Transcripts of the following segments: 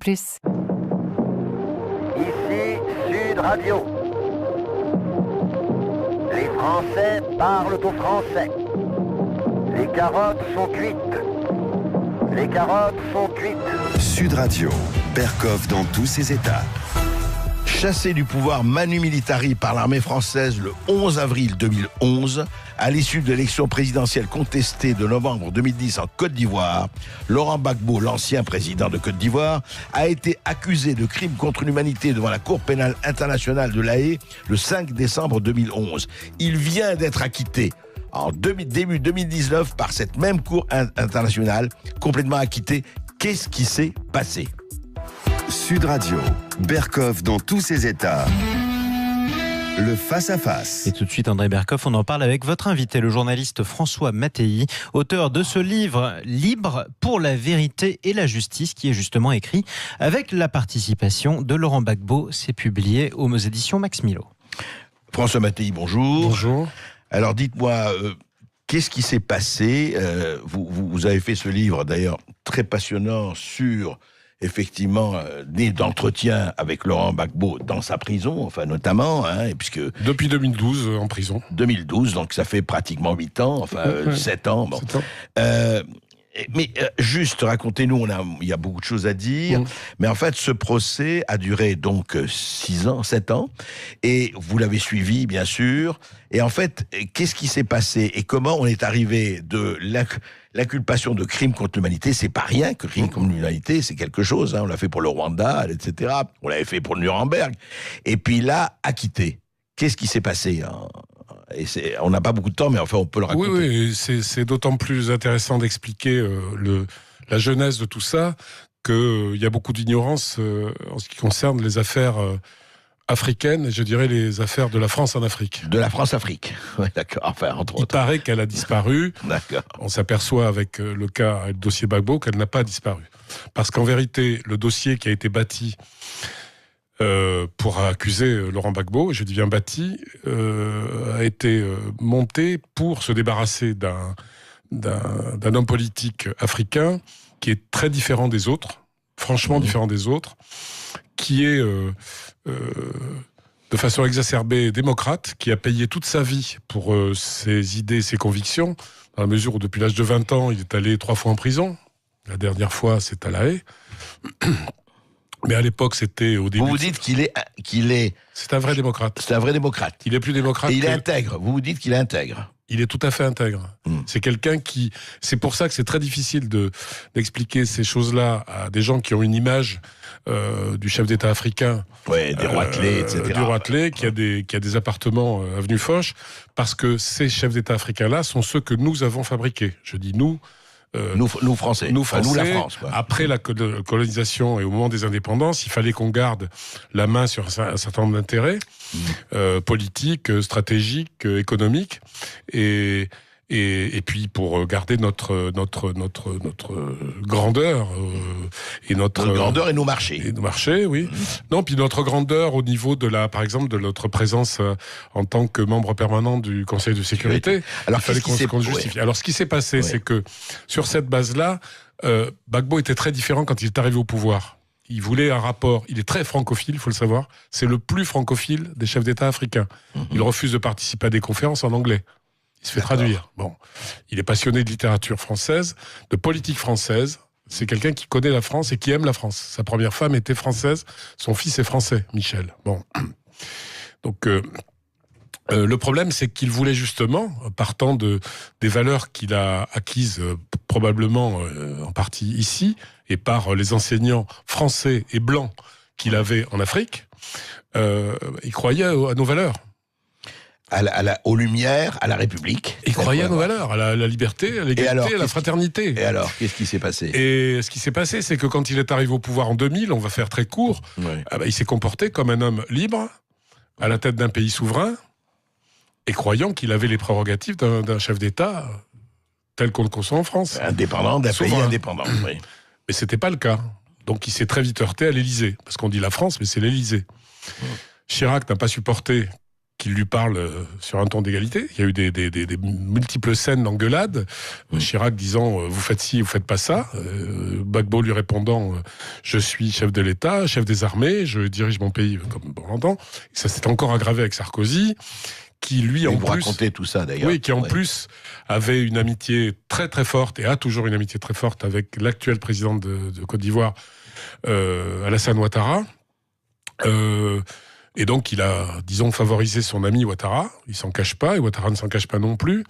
plus. Ici Sud Radio. Les Français parlent aux Français. Les carottes sont cuites. Les carottes sont cuites. Sud Radio, Berkoff dans tous ses états. Chassé du pouvoir Manu Militari par l'armée française le 11 avril 2011, à l'issue de l'élection présidentielle contestée de novembre 2010 en Côte d'Ivoire, Laurent Gbagbo, l'ancien président de Côte d'Ivoire, a été accusé de crimes contre l'humanité devant la Cour pénale internationale de La Haye le 5 décembre 2011. Il vient d'être acquitté en début 2019 par cette même Cour internationale, complètement acquitté. Qu'est-ce qui s'est passé ? Sud Radio, Berkoff dans tous ses états. Le face-à-face. Et tout de suite, André Berkoff, on en parle avec votre invité, le journaliste François Mattei, auteur de ce livre « Libre pour la vérité et la justice » qui est justement écrit avec la participation de Laurent Gbagbo. C'est publié aux éditions Max Milo. François Mattei, bonjour. Bonjour. Alors dites-moi, qu'est-ce qui s'est passé ? Vous avez fait ce livre d'ailleurs très passionnant sur... effectivement, d'entretien avec Laurent Gbagbo dans sa prison, enfin notamment, puisque... Depuis 2012, en prison. 2012, donc ça fait pratiquement 8 ans, 7 ans. Bon. 7 ans. Mais juste, racontez-nous, il y a beaucoup de choses à dire, mais en fait, ce procès a duré donc 6 ans, 7 ans, et vous l'avez suivi, bien sûr, et en fait, qu'est-ce qui s'est passé, et comment on est arrivé de l'inculpation de crimes contre l'humanité? C'est pas rien que crimes contre l'humanité, c'est quelque chose, on l'a fait pour le Rwanda, etc., on l'avait fait pour le Nuremberg, et puis là, acquitté. Qu'est-ce qui s'est passé et on n'a pas beaucoup de temps, mais enfin, on peut le raconter. Oui, c'est d'autant plus intéressant d'expliquer la genèse de tout ça, qu'il y a beaucoup d'ignorance en ce qui concerne les affaires africaines, et je dirais les affaires de la France en Afrique. De la France-Afrique, oui, d'accord. Enfin, entre autres. Il paraît qu'elle a disparu. D'accord. On s'aperçoit avec le cas, le dossier Gbagbo, qu'elle n'a pas disparu. Parce qu'en vérité, le dossier qui a été bâti pour accuser Laurent Gbagbo, je dis bien bâti, a été monté pour se débarrasser d'un homme politique africain qui est très différent des autres, franchement différent des autres, qui est de façon exacerbée démocrate, qui a payé toute sa vie pour ses idées, ses convictions, dans la mesure où depuis l'âge de 20 ans, il est allé 3 fois en prison. La dernière fois, c'est à La Haye. Mais à l'époque, c'était au début... Vous dites qu'il est... C'est un vrai démocrate. C'est un vrai démocrate. Il est plus démocrate. Et il est intègre. Vous dites qu'il est intègre. Il est tout à fait intègre. C'est quelqu'un qui... C'est pour ça que c'est très difficile d'expliquer ces choses-là à des gens qui ont une image du chef d'État africain. Ouais, des roitelets, etc. Du roitelet, qui a des appartements avenue Foch, parce que ces chefs d'État africains-là sont ceux que nous avons fabriqués. Je dis nous... nous Français, nous la France. Quoi. Après la colonisation et au moment des indépendances, il fallait qu'on garde la main sur un certain nombre d'intérêts politiques, stratégiques, économiques, et puis pour garder notre grandeur et notre grandeur et nos marchés. Et nos marchés, oui. Non, puis notre grandeur au niveau par exemple, de notre présence en tant que membre permanent du Conseil de sécurité. Alors, il fallait qu'on justifie. Alors, ce qui s'est passé, c'est que sur cette base-là, Gbagbo était très différent quand il est arrivé au pouvoir. Il voulait un rapport. Il est très francophile, il faut le savoir. C'est le plus francophile des chefs d'État africains. Il refuse de participer à des conférences en anglais. Il se fait traduire. Bon, il est passionné de littérature française, de politique française. C'est quelqu'un qui connaît la France et qui aime la France. Sa première femme était française, son fils est français, Michel. Bon, donc le problème, c'est qu'il voulait justement, partant des valeurs qu'il a acquises probablement en partie ici et par les enseignants français et blancs qu'il avait en Afrique, il croyait à nos valeurs. Aux Lumières, à la République. Il croyait à nos valeurs, à la liberté, à l'égalité, à la fraternité. Et alors, qu'est-ce qui s'est passé ? Et ce qui s'est passé, c'est que quand il est arrivé au pouvoir en 2000, on va faire très court, il s'est comporté comme un homme libre, à la tête d'un pays souverain, et croyant qu'il avait les prérogatives d'un chef d'État tel qu'on le conçoit en France. Indépendant, d'un pays indépendant, oui. Mais c'était pas le cas. Donc il s'est très vite heurté à l'Élysée. Parce qu'on dit la France, mais c'est l'Élysée. Chirac n'a pas supporté qui lui parle sur un ton d'égalité. Il y a eu des multiples scènes d'engueulade. Chirac disant vous faites ci, vous faites pas ça. Gbagbo lui répondant je suis chef de l'État, chef des armées, je dirige mon pays comme on l'entend. Ça s'est encore aggravé avec Sarkozy, qui lui en plus racontait tout ça d'ailleurs. Oui, qui en plus avait une amitié très très forte et a toujours une amitié très forte avec l'actuel président de Côte d'Ivoire, Alassane Ouattara. Et donc, il a, disons, favorisé son ami Ouattara. Il s'en cache pas, et Ouattara ne s'en cache pas non plus.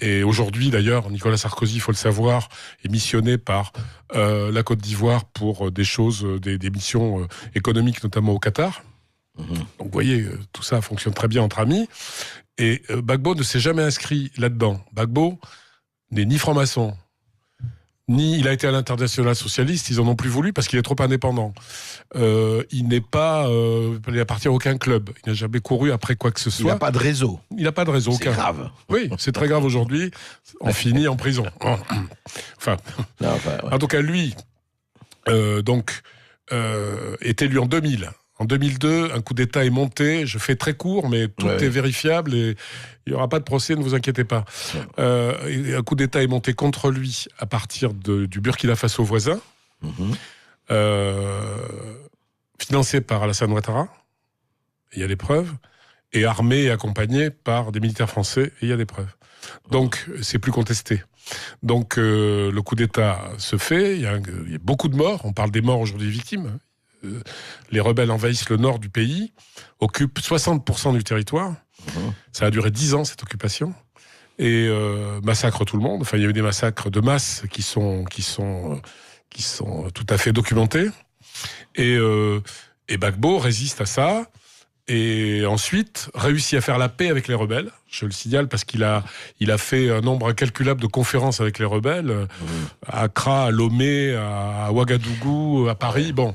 Et aujourd'hui, d'ailleurs, Nicolas Sarkozy, il faut le savoir, est missionné par la Côte d'Ivoire pour des choses, des missions économiques, notamment au Qatar. Donc, vous voyez, tout ça fonctionne très bien entre amis. Et Gbagbo ne s'est jamais inscrit là-dedans. Gbagbo n'est ni franc-maçon, ni il a été à l'international socialiste, ils en ont plus voulu parce qu'il est trop indépendant. Il n'est pas, il n'appartient à aucun club. Il n'a jamais couru après quoi que ce soit. Il n'a pas de réseau. Il n'a pas de réseau. C'est grave. Oui, c'est très grave aujourd'hui. On finit en prison. Enfin, en tout cas, lui, est élu en 2000. En 2002, un coup d'État est monté. Je fais très court, mais tout est vérifiable et il n'y aura pas de procès, ne vous inquiétez pas. Un coup d'État est monté contre lui à partir du Burkina Faso voisin, financé par Alassane Ouattara. Il y a des preuves. Et armé et accompagné par des militaires français. Et il y a des preuves. Donc, c'est plus contesté. Donc, le coup d'État se fait. Il y a beaucoup de morts. On parle des morts aujourd'hui victimes. Les rebelles envahissent le nord du pays, occupent 60% du territoire. Ça a duré 10 ans, cette occupation. Et massacrent tout le monde. Enfin, il y a eu des massacres de masse qui sont tout à fait documentés. Et Gbagbo résiste à ça. Et ensuite, réussit à faire la paix avec les rebelles. Je le signale parce qu'il a fait un nombre incalculable de conférences avec les rebelles. À Accra, à Lomé, à Ouagadougou, à Paris. Bon.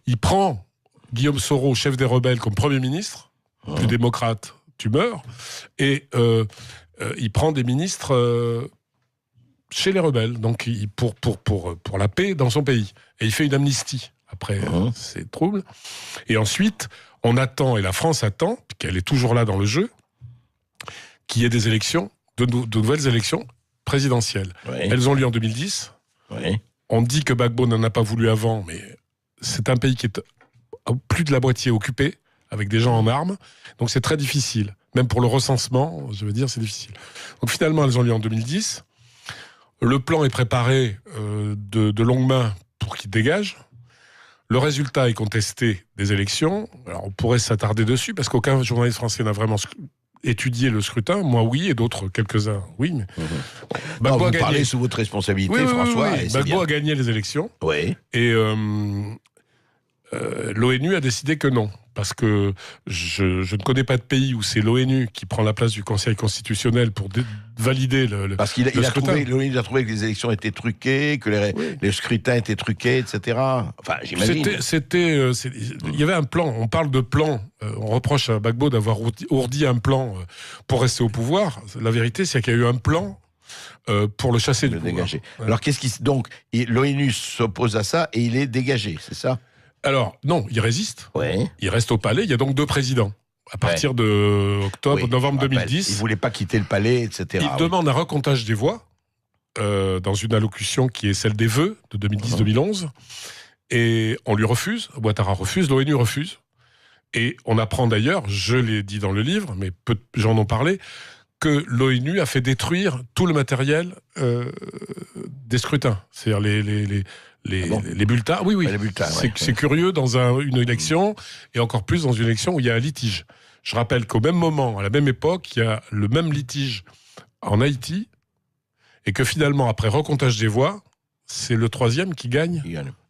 Il prend Guillaume Soro, chef des rebelles, comme Premier ministre. Plus démocrate, tu meurs. Et il prend des ministres chez les rebelles. Donc, pour la paix dans son pays. Et il fait une amnistie après ces troubles. Et ensuite, on attend, et la France attend, qu'elle est toujours là dans le jeu, qu'il y ait des élections, de nouvelles élections présidentielles. Elles ont lieu en 2010. On dit que Gbagbo n'en a pas voulu avant, mais c'est un pays qui est plus de la moitié occupé, avec des gens en armes. Donc c'est très difficile. Même pour le recensement, je veux dire, c'est difficile. Donc finalement, elles ont lieu en 2010. Le plan est préparé de longue main pour qu'il dégage. Le résultat est contesté des élections. Alors, on pourrait s'attarder dessus, parce qu'aucun journaliste français n'a vraiment étudié le scrutin. Moi, oui, et d'autres, quelques-uns, oui. Mais... Vous parlez sous votre responsabilité, François. Oui. Gbagbo a gagné les élections. Et l'ONU a décidé que non. Parce que je ne connais pas de pays où c'est l'ONU qui prend la place du Conseil constitutionnel pour valider le parce qu'il a trouvé, l'ONU a trouvé que les élections étaient truquées, que les scrutins étaient truqués, etc. Enfin, j'imagine. Il y avait un plan. On parle de plan. On reproche à Gbagbo d'avoir ourdi un plan pour rester au pouvoir. La vérité, c'est qu'il y a eu un plan pour le chasser du pouvoir. Dégager. Alors, donc, l'ONU s'oppose à ça et il est dégagé, c'est ça? Alors, non, il résiste. Il reste au palais. Il y a donc 2 présidents. À partir de novembre 2010. Il ne voulait pas quitter le palais, etc. Il demande un recomptage des voix dans une allocution qui est celle des vœux de 2010-2011. Et on lui refuse. Ouattara refuse. L'ONU refuse. Et on apprend d'ailleurs, je l'ai dit dans le livre, mais peu de gens en ont parlé, que l'ONU a fait détruire tout le matériel des scrutins. C'est-à-dire les bulletins. Oui. Les bulletins, c'est curieux dans une élection, et encore plus dans une élection où il y a un litige. Je rappelle qu'au même moment, à la même époque, il y a le même litige en Haïti, et que finalement, après recomptage des voix, c'est le 3e qui gagne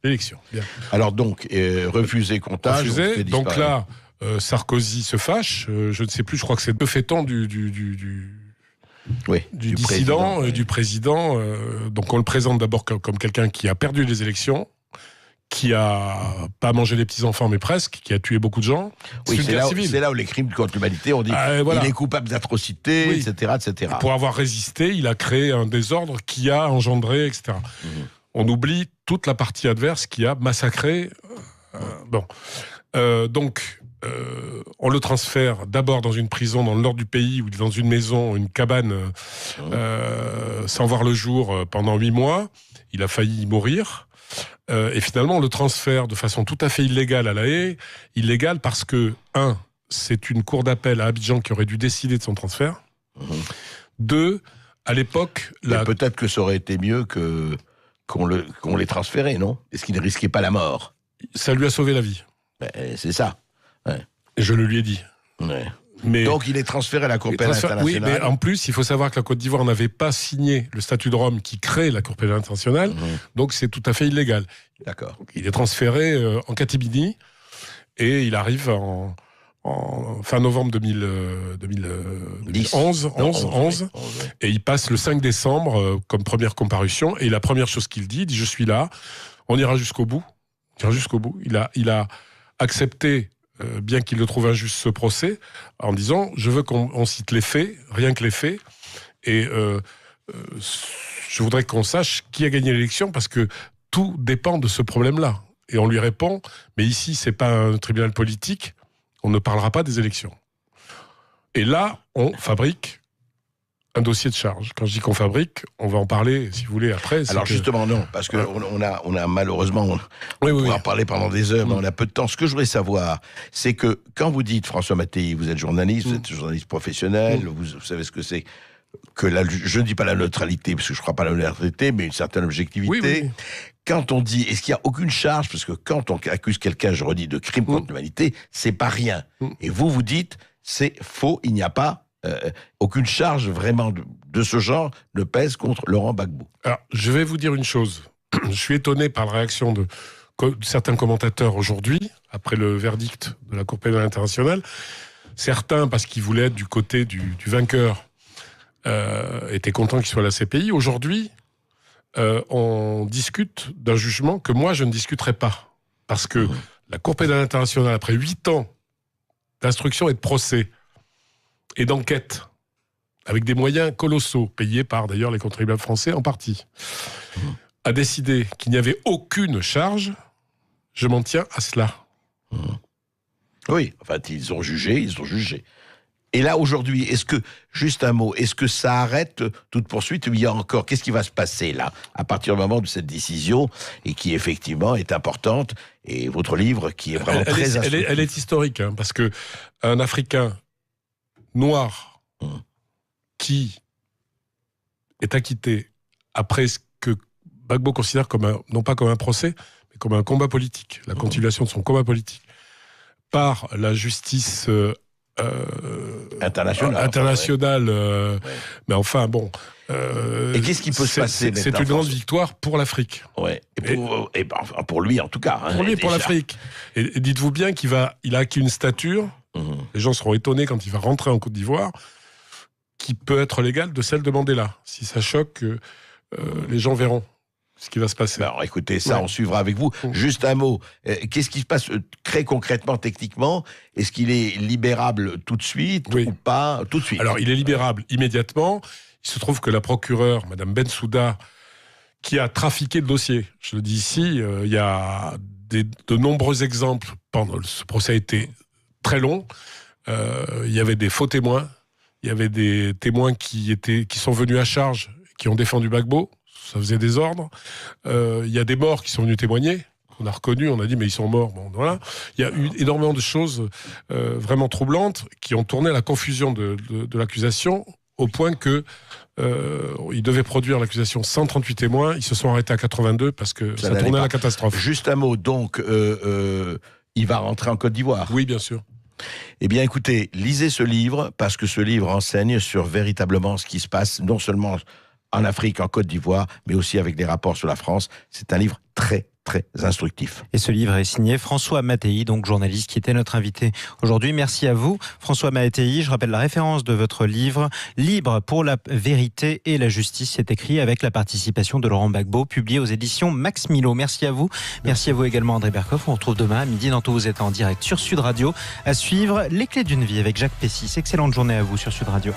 l'élection. Bien. Alors donc, refusé comptage. Donc là, Sarkozy se fâche. Je ne sais plus, je crois que c'est le fait-on du dissident, du président. Donc on le présente d'abord comme quelqu'un qui a perdu les élections, qui a pas mangé les petits-enfants, mais presque, qui a tué beaucoup de gens. C'est là où les crimes contre l'humanité, on dit il est coupable d'atrocités, etc. Et pour avoir résisté, il a créé un désordre qui a engendré, etc. On oublie toute la partie adverse qui a massacré. Donc, on le transfère d'abord dans une prison dans le nord du pays ou dans une maison, une cabane, sans voir le jour pendant 8 mois. Il a failli mourir. Et finalement, on le transfère de façon tout à fait illégale à La Haye. Illégale parce que, c'est une cour d'appel à Abidjan qui aurait dû décider de son transfert. 2, à l'époque... Peut-être que ça aurait été mieux qu'on les transférait, non ? Est-ce qu'il ne risquait pas la mort ? Ça lui a sauvé la vie. C'est ça. Ouais. Et je le lui ai dit. Ouais. Donc il est transféré à la Cour pénale internationale. Oui, mais en plus, il faut savoir que la Côte d'Ivoire n'avait pas signé le statut de Rome qui crée la Cour pénale internationale, donc c'est tout à fait illégal. D'accord. Donc, il est transféré en catimini et il arrive en fin novembre 2011, et il passe le 5 décembre comme première comparution, et la première chose qu'il dit, je suis là, on ira jusqu'au bout. Il a accepté, bien qu'il le trouve injuste, ce procès, en disant je veux qu'on cite les faits, rien que les faits, et je voudrais qu'on sache qui a gagné l'élection, parce que tout dépend de ce problème-là. Et on lui répond, mais ici c'est pas un tribunal politique, on ne parlera pas des élections. Et là, on fabrique un dossier de charge. Quand je dis qu'on fabrique, on va en parler, si vous voulez, après. Alors justement, non, parce qu'on a malheureusement, on pourra en parler pendant des heures, mais on a peu de temps. Ce que je voudrais savoir, c'est que quand vous dites, François Mattei, vous êtes journaliste, vous êtes journaliste professionnel, vous savez ce que c'est que je ne dis pas la neutralité, parce que je ne crois pas à la neutralité, mais une certaine objectivité. Oui. Quand on dit, est-ce qu'il n'y a aucune charge, parce que quand on accuse quelqu'un, je redis, de crime contre l'humanité, c'est pas rien. Et vous dites, c'est faux, il n'y a pas aucune charge vraiment de ce genre ne pèse contre Laurent Gbagbo. Alors, je vais vous dire une chose. Je suis étonné par la réaction de certains commentateurs aujourd'hui, après le verdict de la Cour pénale internationale. Certains, parce qu'ils voulaient être du côté du vainqueur, étaient contents qu'il soit à la CPI. Aujourd'hui, on discute d'un jugement que moi, je ne discuterai pas. Parce que la Cour pénale internationale, après 8 ans d'instruction et de procès, et d'enquête, avec des moyens colossaux, payés par d'ailleurs les contribuables français en partie, a décidé qu'il n'y avait aucune charge. Je m'en tiens à cela. Oui, enfin, ils ont jugé. Et là, aujourd'hui, est-ce que, juste un mot, est-ce que ça arrête toute poursuite, ou il y a encore, qu'est-ce qui va se passer là, à partir du moment de cette décision, et qui effectivement est importante, et votre livre qui est vraiment très instructif. Elle est historique, parce que un Africain noir qui est acquitté après ce que Gbagbo considère comme non pas comme un procès, mais comme un combat politique, la continuation de son combat politique, par la justice internationale. Mais enfin, bon... et qu'est-ce qui peut se passer maintenant ? C'est une grande victoire pour l'Afrique. Ouais. Et pour lui, en tout cas. Pour lui et pour l'Afrique. Et dites-vous bien qu'il a acquis une stature... Les gens seront étonnés quand il va rentrer en Côte d'Ivoire, qui peut être légale de celle de Mandela. Si ça choque, les gens verront ce qui va se passer. Alors écoutez, ça on suivra avec vous. Juste un mot, qu'est-ce qui se passe très concrètement, techniquement ? Est-ce qu'il est libérable tout de suite ou pas tout de suite ? Alors il est libérable immédiatement. Il se trouve que la procureure, Madame Bensouda, qui a trafiqué le dossier, je le dis ici, il y a de nombreux exemples. Ce procès a été très long, il y avait des faux témoins, il y avait des témoins qui sont venus à charge, qui ont défendu Gbagbo, ça faisait désordre, il y a des morts qui sont venus témoigner, qu'on a reconnus, on a dit mais ils sont morts, bon voilà. Il y a eu énormément de choses vraiment troublantes qui ont tourné à la confusion de l'accusation, au point que ils devaient produire l'accusation 138 témoins, ils se sont arrêtés à 82 parce que ça tournait à la catastrophe. Juste un mot, donc il va rentrer en Côte d'Ivoire. Oui, bien sûr. Eh bien, écoutez, lisez ce livre, parce que ce livre enseigne sur véritablement ce qui se passe, non seulement en Afrique, en Côte d'Ivoire, mais aussi avec des rapports sur la France. C'est un livre très, très instructif. Et ce livre est signé François Mattei, donc journaliste qui était notre invité aujourd'hui. Merci à vous, François Mattei. Je rappelle la référence de votre livre, Libre pour la vérité et la justice. C'est écrit avec la participation de Laurent Gbagbo, publié aux éditions Max Milo. Merci à vous. Merci à vous également, André Berkoff. On se retrouve demain à midi dans Tout vous êtes en direct sur Sud Radio. À suivre, Les Clés d'une vie avec Jacques Pessis. Excellente journée à vous sur Sud Radio.